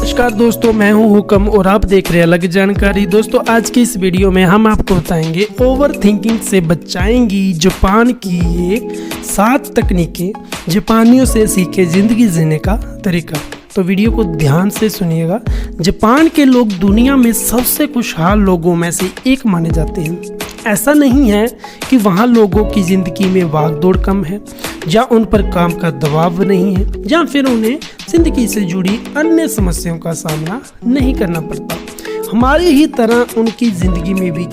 नमस्कार दोस्तों, मैं हूं हुकम और आप देख रहे हैं अलग जानकारी। दोस्तों आज की इस वीडियो में हम आपको बताएंगे ओवर थिंकिंग से बचाएंगी जापान की ये 7 तकनीकें, जापानियों से सीखे जिंदगी जीने का तरीका। तो वीडियो को ध्यान से सुनिएगा। जापान के लोग दुनिया में सबसे खुशहाल लोगों में से एक माने जाते हैं। ऐसा नहीं है कि वहाँ लोगों की ज़िंदगी में भागदौड़ कम है, या उन पर काम का दबाव नहीं है, या फिर उन्हें ज़िंदगी से जुड़ी अन्य समस्याओं का सामना नहीं करना पड़ता। हमारी ही तरह उनकी ज़िंदगी में भी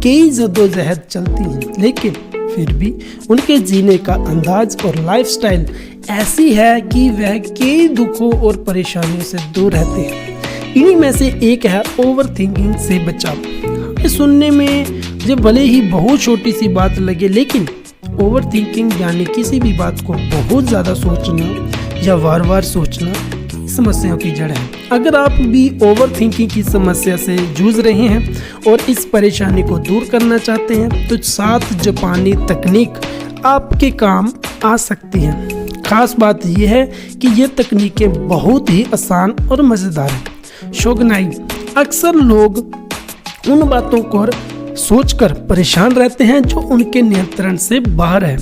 कई जद्दोजहद चलती है, लेकिन फिर भी उनके जीने का अंदाज और लाइफस्टाइल ऐसी है कि वह कई दुखों और परेशानियों से दूर रहते हैं। इन्हीं में से एक है ओवर थिंकिंग से बचाव। सुनने में जब भले ही बहुत छोटी सी बात लगे, लेकिन ओवर थिंकिंग यानी किसी भी बात को बहुत ज़्यादा सोचना या बार बार सोचना समस्याओं की जड़ है। अगर आप भी ओवर थिंकिंग की समस्या से जूझ रहे हैं और इस परेशानी को दूर करना चाहते हैं, तो 7 जापानी तकनीक आपके काम आ सकती हैं। खास बात यह है कि ये तकनीकें बहुत ही आसान और मज़ेदार हैं। शोगनाई। अक्सर लोग उन बातों को सोचकर परेशान रहते हैं जो उनके नियंत्रण से बाहर है।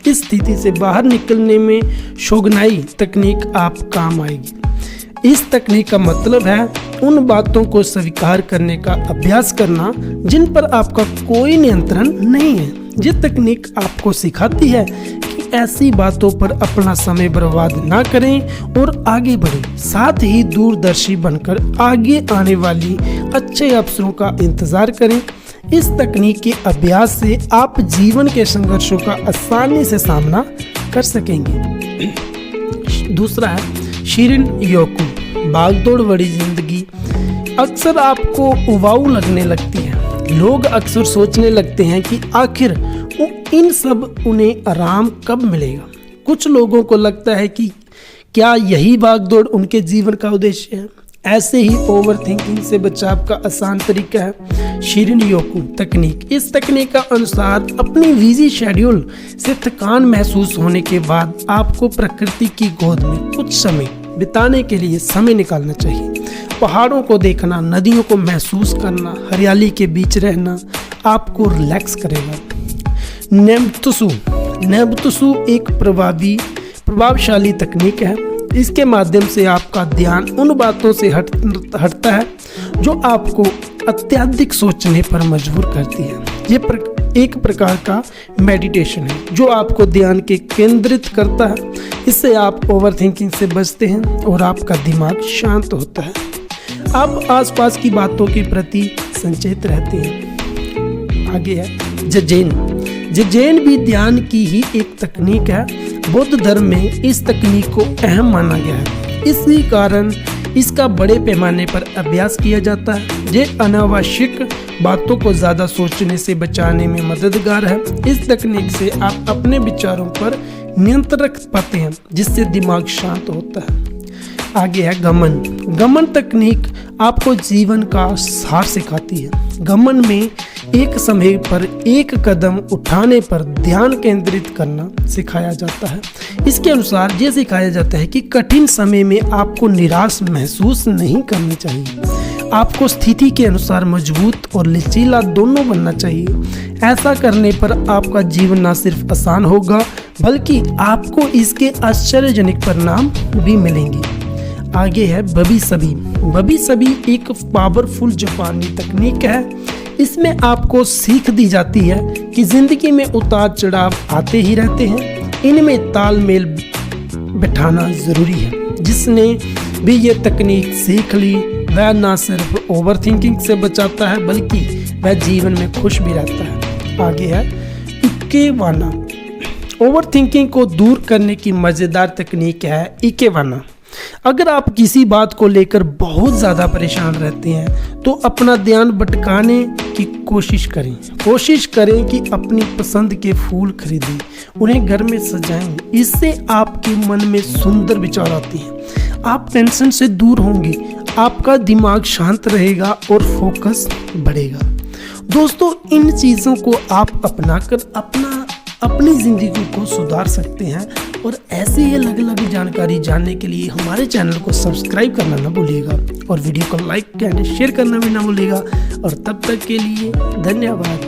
इस स्थिति से बाहर निकलने में शोगनाई तकनीक आप काम आएगी। इस तकनीक का मतलब है उन बातों को स्वीकार करने का अभ्यास करना जिन पर आपका कोई नियंत्रण नहीं है। ये तकनीक आपको सिखाती है कि ऐसी बातों पर अपना समय बर्बाद ना करें और आगे बढ़ें। साथ ही दूरदर्शी बनकर आगे आने वाली अच्छे अवसरों का इंतजार करें। इस तकनीक के अभ्यास से आप जीवन के संघर्षों का आसानी से सामना कर सकेंगे। दूसरा है शिरिन योकू। भागदौड़ भरी जिंदगी अक्सर आपको उबाऊ लगने लगती है। लोग अक्सर सोचने लगते हैं कि आखिर इन सब उन्हें आराम कब मिलेगा। कुछ लोगों को लगता है कि क्या यही भागदौड़ उनके जीवन का उद्देश्य है। ऐसे ही ओवर थिंकिंग से बचाव का आसान तरीका है शिरिन योकू तकनीक। इस तकनीक का अनुसार अपनी बिजी शेड्यूल से थकान महसूस होने के बाद आपको प्रकृति की गोद में कुछ समय बिताने के लिए समय निकालना चाहिए। पहाड़ों को देखना, नदियों को महसूस करना, हरियाली के बीच रहना आपको रिलैक्स करेगा। नेबुत्सु एक प्रभावशाली तकनीक है। इसके माध्यम से आपका ध्यान उन बातों से हटता है जो आपको अत्यधिक सोचने पर मजबूर करती है। ये एक प्रकार का मेडिटेशन है जो आपको ध्यान के केंद्रित करता है। इससे आप ओवर थिंकिंग से बचते हैं और आपका दिमाग शांत होता है। आप आसपास की बातों के प्रति संचेत रहते हैं। आगे है जजेन भी ध्यान की ही एक तकनीक है। बौद्ध धर्म में इस तकनीक को अहम माना गया है। इसी कारण इसका बड़े पैमाने पर अभ्यास किया जाता है। ये अनावश्यक बातों को ज़्यादा सोचने से बचाने में मददगार है। इस तकनीक से आप अपने विचारों पर नियंत्रण रख पाते हैं, जिससे दिमाग शांत होता है। आगे है गमन तकनीक आपको जीवन का सार सिखाती है। गमन में एक समय पर एक कदम उठाने पर ध्यान केंद्रित करना सिखाया जाता है। इसके अनुसार ये सिखाया जाता है कि कठिन समय में आपको निराश महसूस नहीं करनी चाहिए। आपको स्थिति के अनुसार मजबूत और लचीला दोनों बनना चाहिए। ऐसा करने पर आपका जीवन न सिर्फ आसान होगा, बल्कि आपको इसके आश्चर्यजनक परिणाम भी मिलेंगे। आगे है बबी सभी एक पावरफुल जापानी तकनीक है। इसमें आपको सीख दी जाती है कि जिंदगी में उतार चढ़ाव आते ही रहते हैं। इनमें तालमेल बिठाना जरूरी है। जिसने भी ये तकनीक सीख ली वह न सिर्फ ओवर थिंकिंग से बचाता है, बल्कि वह जीवन में खुश भी रहता है। आगे है इकेवाना। ओवर थिंकिंग को दूर करने की मज़ेदार तकनीक है इकेवाना। अगर आप किसी बात को लेकर बहुत ज़्यादा परेशान रहते हैं तो अपना ध्यान भटकाने की कोशिश करें कि अपनी पसंद के फूल खरीदें, उन्हें घर में सजाएं। इससे आपके मन में सुंदर विचार आते हैं। आप टेंशन से दूर होंगे, आपका दिमाग शांत रहेगा और फोकस बढ़ेगा। दोस्तों इन चीज़ों को आप अपनाकर अपनी ज़िंदगी को सुधार सकते हैं और ऐसे ही अलग अलग जानकारी जानने के लिए हमारे चैनल को सब्सक्राइब करना ना भूलिएगा और वीडियो को लाइक एंड शेयर करना भी ना भूलिएगा। और तब तक के लिए धन्यवाद।